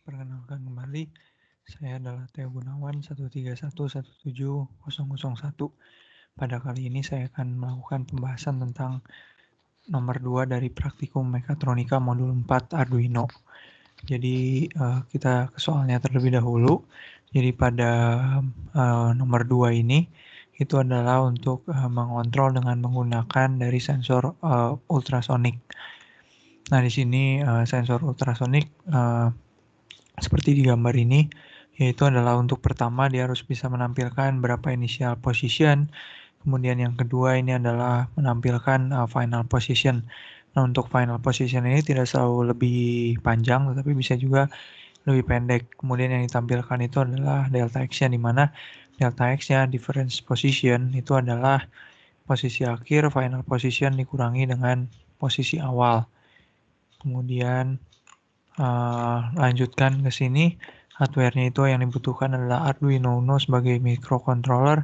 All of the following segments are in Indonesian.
Perkenalkan kembali, saya adalah Theo Gunawan 131170001. Pada kali ini saya akan melakukan pembahasan tentang nomor 2 dari praktikum mekatronika modul 4 Arduino. Jadi kita ke soalnya terlebih dahulu. Jadi pada nomor 2 ini itu adalah untuk mengontrol dengan menggunakan dari sensor ultrasonik. Nah, di sini sensor ultrasonik seperti di gambar ini, yaitu adalah untuk pertama dia harus bisa menampilkan berapa initial position, kemudian yang kedua ini adalah menampilkan final position. Nah, untuk final position ini tidak selalu lebih panjang, tetapi bisa juga lebih pendek. Kemudian yang ditampilkan itu adalah delta x-nya, di mana delta x-nya difference position itu adalah posisi akhir final position dikurangi dengan posisi awal. Kemudian lanjutkan ke sini, hardware-nya itu yang dibutuhkan adalah Arduino Uno sebagai microcontroller,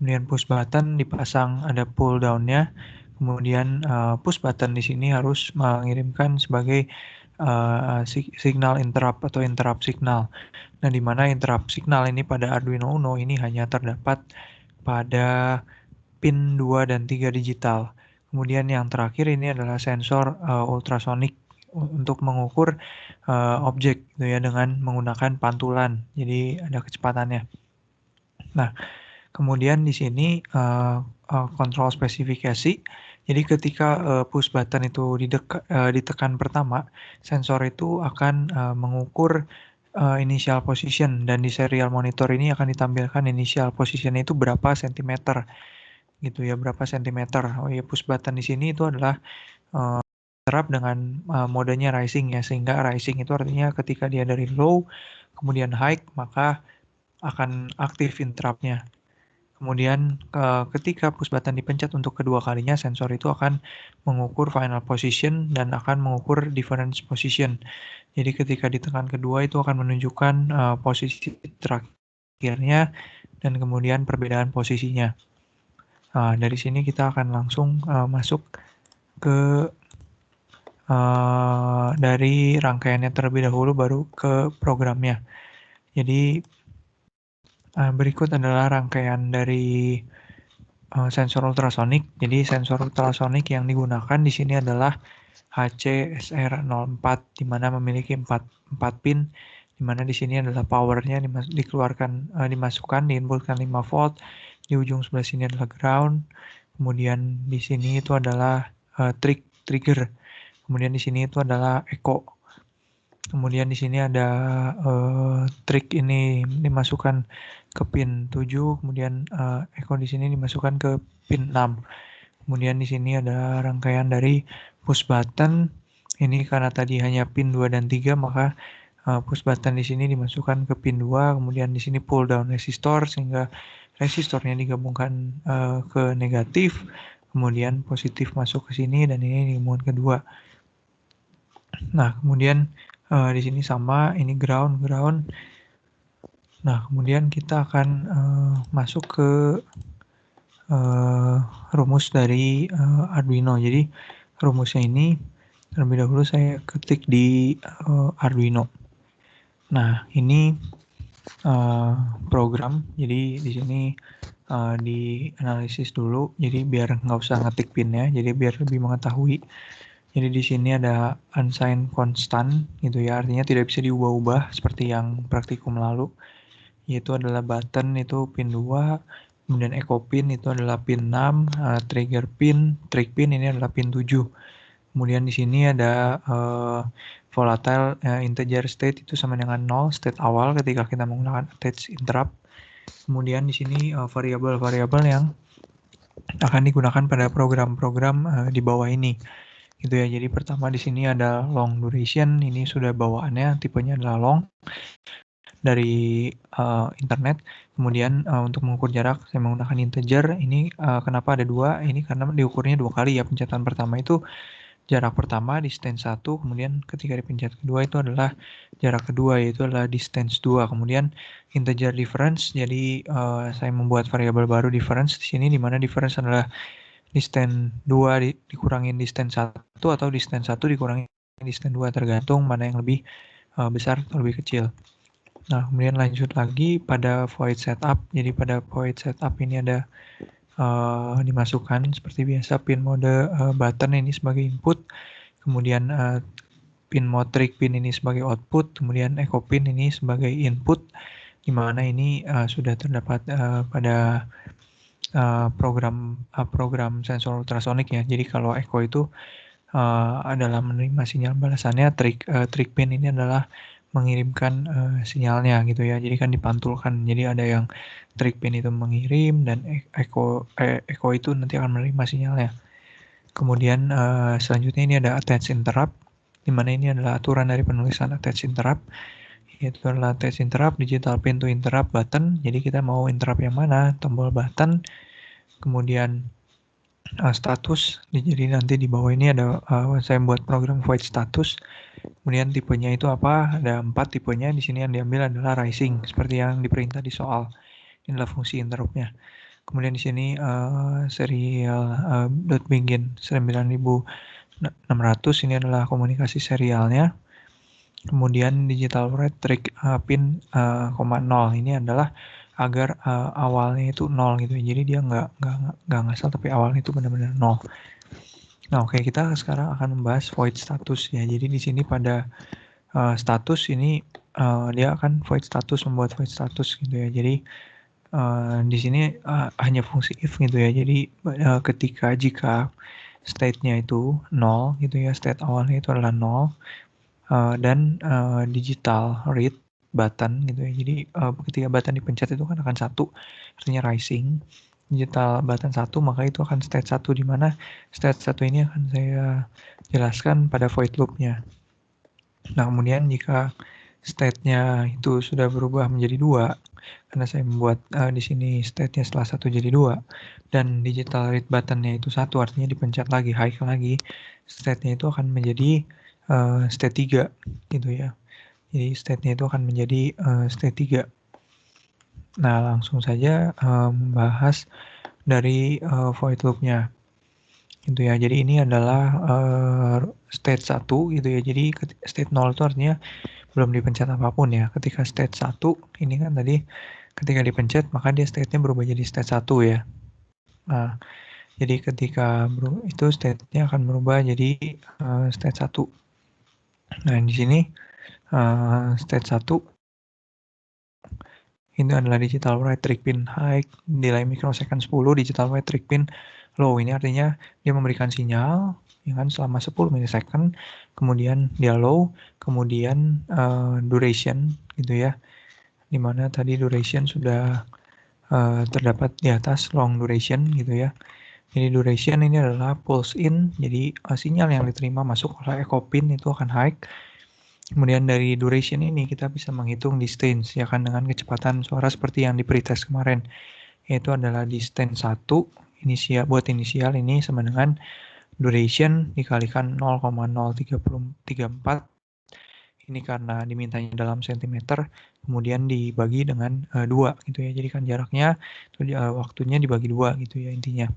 kemudian push button dipasang ada pull down-nya, kemudian push button di sini harus mengirimkan sebagai signal interrupt atau interrupt signal. Nah, di mana interrupt signal ini pada Arduino Uno ini hanya terdapat pada pin 2 dan 3 digital. Kemudian yang terakhir ini adalah sensor ultrasonik untuk mengukur objek gitu ya dengan menggunakan pantulan. Jadi ada kecepatannya. Nah, kemudian di sini kontrol spesifikasi. Jadi ketika push button itu ditekan pertama, sensor itu akan mengukur initial position, dan di serial monitor ini akan ditampilkan initial position itu berapa sentimeter gitu ya, berapa sentimeter. Oh ya, push button di sini itu adalah terap dengan modenya rising ya, sehingga rising itu artinya ketika dia dari low kemudian high maka akan aktif interrupt-nya. Kemudian ketika push button dipencet untuk kedua kalinya, sensor itu akan mengukur final position dan akan mengukur difference position. Jadi ketika ditekan kedua itu akan menunjukkan posisi terakhirnya dan kemudian perbedaan posisinya. Dari sini kita akan langsung masuk ke dari rangkaiannya terlebih dahulu baru ke programnya. Jadi berikut adalah rangkaian dari sensor ultrasonik. Jadi sensor ultrasonik yang digunakan di sini adalah HC-SR04, di mana memiliki 4 pin, di mana di sini adalah powernya dimasukkan, diinputkan 5 volt, di ujung sebelah sini adalah ground, kemudian di sini itu adalah trigger, kemudian di sini itu adalah echo. Kemudian di sini ada trik ini dimasukkan ke pin 7, kemudian echo di sini dimasukkan ke pin 6. Kemudian di sini ada rangkaian dari push button. Ini karena tadi hanya pin 2 dan 3, maka push button di sini dimasukkan ke pin 2, kemudian di sini pull down resistor sehingga resistornya digabungkan ke negatif, kemudian positif masuk ke sini dan ini digabungkan kedua. Nah, kemudian di sini sama, ini ground. Nah, kemudian kita akan masuk ke rumus dari Arduino. Jadi rumusnya ini terlebih dahulu saya ketik di Arduino. Nah, ini program. Jadi di sini di analisis dulu. Jadi biar nggak usah ngetik pinnya. Jadi biar lebih mengetahui. Jadi di sini ada unsigned constant gitu ya, artinya tidak bisa diubah-ubah seperti yang praktikum lalu. Yaitu adalah button itu pin 2, kemudian echo pin itu adalah pin 6, trigger pin, trig pin ini adalah pin 7. Kemudian di sini ada volatile integer state itu sama dengan 0, state awal ketika kita menggunakan attach interrupt. Kemudian di sini variabel-variabel yang akan digunakan pada program-program di bawah ini. Gitu ya. Jadi pertama di sini ada long duration, ini sudah bawaannya tipenya adalah long dari internet. Kemudian untuk mengukur jarak saya menggunakan integer. Ini kenapa ada 2? Ini karena diukurnya 2 kali ya. Pencetatan pertama itu jarak pertama distance 1, kemudian ketika dipencet kedua itu adalah jarak kedua, yaitu adalah distance 2. Kemudian integer difference, jadi saya membuat variabel baru difference di sini, di mana difference adalah distance 2 dikurangin distance 1 atau distance 1 dikurangin distance 2, tergantung mana yang lebih besar atau lebih kecil. Nah, kemudian lanjut lagi pada void setup. Jadi pada void setup ini ada dimasukkan seperti biasa pin mode button ini sebagai input, kemudian pin mode trig pin ini sebagai output, kemudian echo pin ini sebagai input, di mana ini sudah terdapat pada program sensor ultrasonic ya. Jadi kalau echo itu adalah menerima sinyal balasannya, trig pin ini adalah mengirimkan sinyalnya gitu ya. Jadi kan dipantulkan. Jadi ada yang trig pin itu mengirim dan echo itu nanti akan menerima sinyalnya. Kemudian selanjutnya ini ada attach interrupt, di mana ini adalah aturan dari penulisan attach interrupt. Yaitu adalah attach interrupt digital pin to interrupt button. Jadi kita mau interrupt yang mana? Tombol button. Kemudian status. Jadi nanti di bawah ini ada saya buat program void status. Kemudian tipenya itu apa? Ada 4 tipenya. Di sini yang diambil adalah rising, seperti yang diperintah di soal. Ini adalah fungsi interruptnya. Kemudian di sini serial .begin 9600 ini adalah komunikasi serialnya. Kemudian digital write trig pin 0 ini adalah agar awalnya itu 0 gitu. Jadi dia nggak ngasal tapi awalnya itu benar-benar 0. Nah, oke, kita sekarang akan membahas void status ya. Jadi di sini pada status ini dia akan void status, membuat void status gitu ya. Jadi di sini hanya fungsi if gitu ya. Jadi jika state-nya itu 0 gitu ya, state awalnya itu adalah 0 dan digital read button gitu ya. Jadi ketika button dipencet itu kan akan 1, artinya rising. Digital button 1 maka itu akan state 1, di mana state 1 ini akan saya jelaskan pada void loop-nya. Nah, kemudian jika state-nya itu sudah berubah menjadi 2, karena saya membuat di sini state-nya setelah 1 jadi 2, dan digital read button-nya itu 1, artinya dipencet lagi, high lagi, state-nya itu akan menjadi state 3 gitu ya. Jadi state-nya itu akan menjadi state 3. Nah, langsung saja membahas dari void loop-nya gitu ya. Jadi ini adalah state 1 gitu ya. Jadi state 0 itu artinya belum dipencet apapun ya. Ketika state 1 ini kan tadi ketika dipencet maka dia state-nya berubah jadi state 1 ya. Nah, jadi ketika itu state-nya akan berubah jadi state 1. Nah, di sini state 1 ini adalah digital write trig pin high, delay microsecond 10, digital write trig pin low. Ini artinya dia memberikan sinyal ya kan selama 10 milisecond, kemudian dia low, kemudian duration gitu ya. Dimana tadi duration sudah terdapat di atas long duration gitu ya. Jadi duration ini adalah pulse in, jadi sinyal yang diterima masuk oleh echo pin itu akan high. Kemudian dari duration ini kita bisa menghitung distance ya kan dengan kecepatan suara seperti yang di pretest kemarin, yaitu adalah distance 1 buat inisial ini sama dengan duration dikalikan 0,0334. Ini karena dimintanya dalam sentimeter, kemudian dibagi dengan 2 gitu ya. Jadi kan jaraknya waktunya dibagi 2 gitu ya intinya.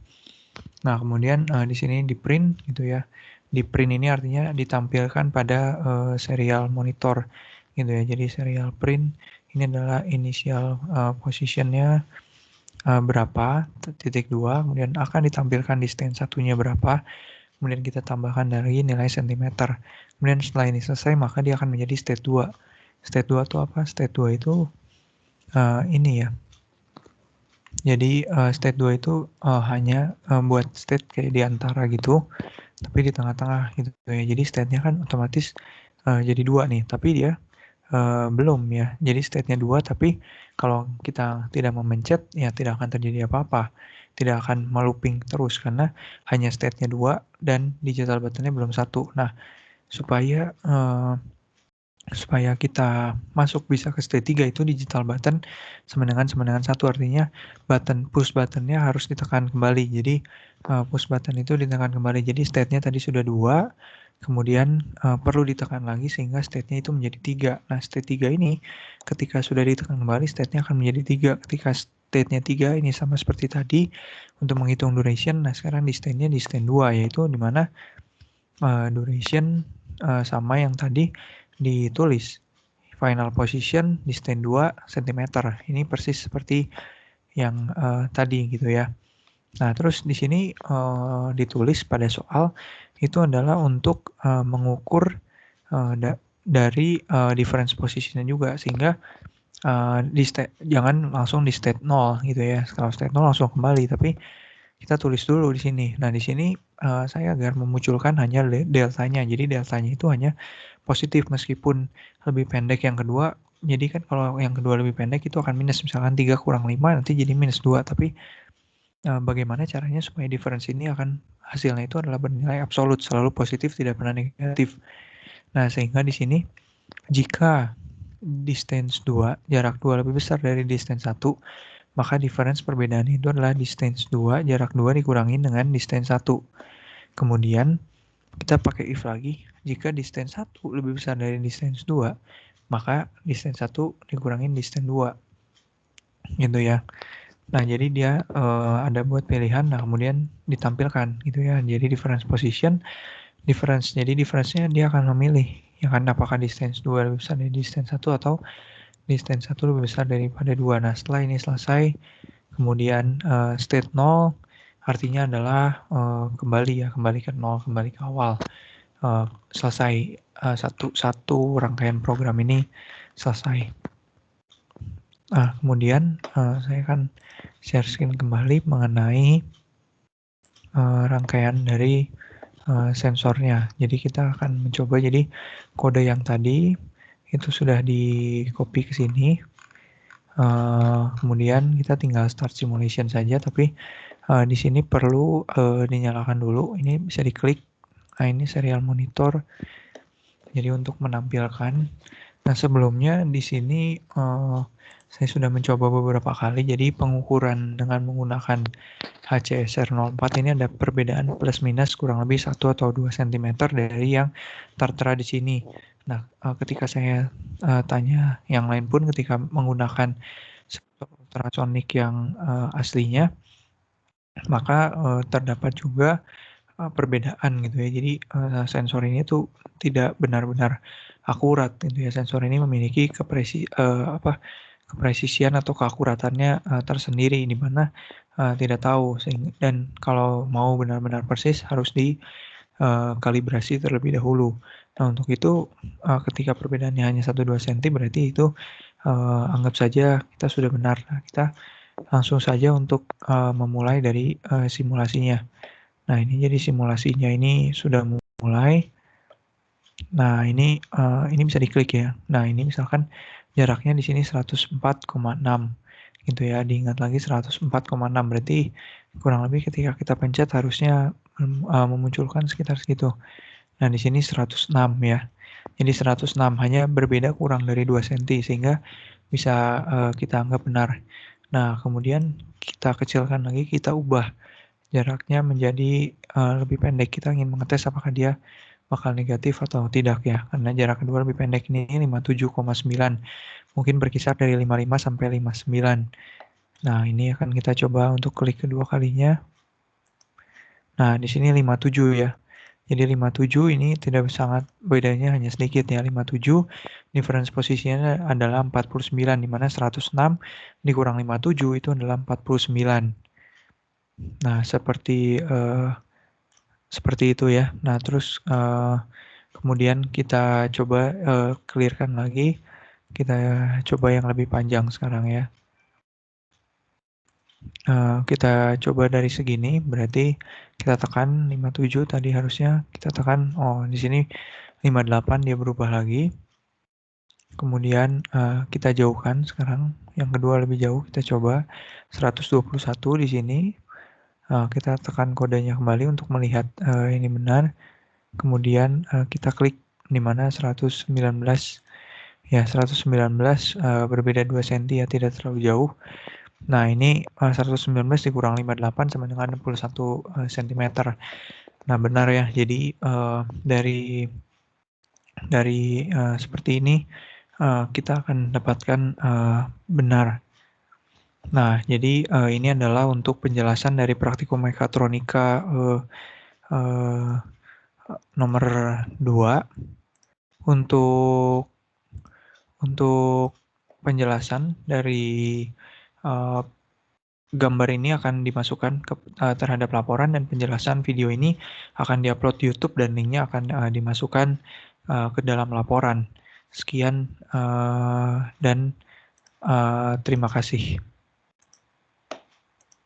Nah, kemudian di sini di print gitu ya. Di print ini artinya ditampilkan pada serial monitor gitu ya. Jadi serial print ini adalah initial positionnya berapa, titik 2, kemudian akan ditampilkan distance satunya berapa, kemudian kita tambahkan dari nilai sentimeter. Kemudian setelah ini selesai maka dia akan menjadi state 2. State 2 itu apa? State 2 itu ini ya. Jadi state 2 itu hanya buat state kayak di antara gitu, tapi di tengah-tengah gitu ya. Jadi state-nya kan otomatis jadi 2 nih, tapi dia belum ya. Jadi state-nya 2, tapi kalau kita tidak memencet ya tidak akan terjadi apa-apa. Tidak akan melooping terus karena hanya state-nya 2 dan digital button-nya belum 1. Nah, supaya kita masuk bisa ke state 3 itu digital button sama dengan 1, artinya push button-nya harus ditekan kembali. Jadi push button itu ditekan kembali. Jadi state-nya tadi sudah 2, kemudian perlu ditekan lagi sehingga state-nya itu menjadi 3. Nah, state 3 ini ketika sudah ditekan kembali state-nya akan menjadi 3. Ketika state-nya 3 ini sama seperti tadi untuk menghitung duration. Nah, sekarang di state-nya di state 2 yaitu di mana duration sama yang tadi ditulis final position distance 2 cm. Ini persis seperti yang tadi gitu ya. Nah, terus di sini ditulis pada soal itu adalah untuk mengukur dari difference position-nya juga, sehingga jangan langsung di state 0 gitu ya. Kalau state 0 langsung kembali, tapi kita tulis dulu di sini. Nah, di sini saya agar memunculkan hanya deltanya. Jadi deltanya itu hanya positif meskipun lebih pendek yang kedua. Jadi kan kalau yang kedua lebih pendek itu akan minus, misalkan 3 kurang 5 nanti jadi minus 2. Tapi bagaimana caranya supaya difference ini hasilnya itu adalah bernilai absolut, selalu positif, tidak pernah negatif. Nah, sehingga di sini jika distance 2, jarak 2 lebih besar dari distance 1, maka difference perbedaan itu adalah distance 2, jarak 2 dikurangin dengan distance 1. Kemudian kita pakai if lagi, jika distance 1 lebih besar dari distance 2, maka distance 1 dikurangin distance 2. Gitu ya. Nah, jadi dia ada buat pilihan, nah kemudian ditampilkan gitu ya. Jadi difference position, jadi difference-nya dia akan memilih, ya kan, apakah distance 2 lebih besar dari distance 1 atau distance 1 lebih besar daripada 2. Nah, setelah ini selesai, kemudian state 0 artinya adalah kembali ke 0, kembali ke awal. Selesai satu rangkaian program ini selesai. Nah, kemudian saya akan share screen kembali mengenai rangkaian dari sensornya. Jadi kita akan mencoba, jadi kode yang tadi itu sudah di copy ke sini. Kemudian kita tinggal start simulation saja, tapi di sini perlu dinyalakan dulu. Ini bisa diklik. Nah, ini serial monitor. Jadi untuk menampilkan. Nah, sebelumnya di sini saya sudah mencoba beberapa kali. Jadi pengukuran dengan menggunakan HCSR04 ini ada perbedaan plus minus kurang lebih 1 atau 2 cm dari yang tertera di sini. Nah, ketika saya tanya yang lain pun, ketika menggunakan ultrasonic yang aslinya, maka terdapat juga perbedaan gitu ya. Jadi sensor ini tuh tidak benar-benar akurat gitu ya. Sensor ini memiliki kepresisian atau keakuratannya tersendiri, di mana tidak tahu, dan kalau mau benar-benar persis harus di kalibrasi terlebih dahulu. Nah, untuk itu ketika perbedaannya hanya 1-2 cm berarti itu anggap saja kita sudah benar. Nah, kita langsung saja untuk memulai dari simulasinya. Nah, ini jadi simulasinya ini sudah mulai. Nah, ini bisa diklik ya. Nah, ini misalkan jaraknya di sini 104,6 gitu ya. Diingat lagi 104,6 berarti kurang lebih ketika kita pencet harusnya memunculkan sekitar segitu. Nah, di sini 106 ya. Jadi 106 hanya berbeda kurang dari 2 cm sehingga bisa kita anggap benar. Nah, kemudian kita kecilkan lagi, kita ubah jaraknya menjadi lebih pendek. Kita ingin mengetes apakah dia bakal negatif atau tidak ya, karena jarak kedua lebih pendek ini 57,9, mungkin berkisar dari 55 sampai 59. Nah, ini akan kita coba untuk klik kedua kalinya. Nah, di sini 57 ya. Jadi 57 ini tidak sangat, bedanya hanya sedikit ya. 57 difference posisinya adalah 49, di mana 106 dikurang 57 itu adalah 49. Nah, seperti itu ya. Nah, terus kemudian kita coba clearkan lagi. Kita coba yang lebih panjang sekarang ya. Kita coba dari segini, berarti kita tekan 57 tadi, harusnya kita tekan, di sini 58 dia berubah lagi. Kemudian kita jauhkan sekarang, yang kedua lebih jauh, kita coba 121 di sini. Kita tekan kodenya kembali untuk melihat ini benar. Kemudian kita klik di mana 119 ya, 119 berbeda 2 cm ya, tidak terlalu jauh. Nah, ini 119 dikurang 58 sama dengan 61 cm. Nah, benar ya. Jadi dari seperti ini kita akan dapatkan benar. Nah, jadi ini adalah untuk penjelasan dari praktikum mekatronika nomor 2. Untuk penjelasan dari, eee, gambar ini akan dimasukkan terhadap laporan dan penjelasan video ini akan di-upload YouTube dan link-nya akan, dimasukkan, ke dalam laporan. Sekian, dan, terima kasih.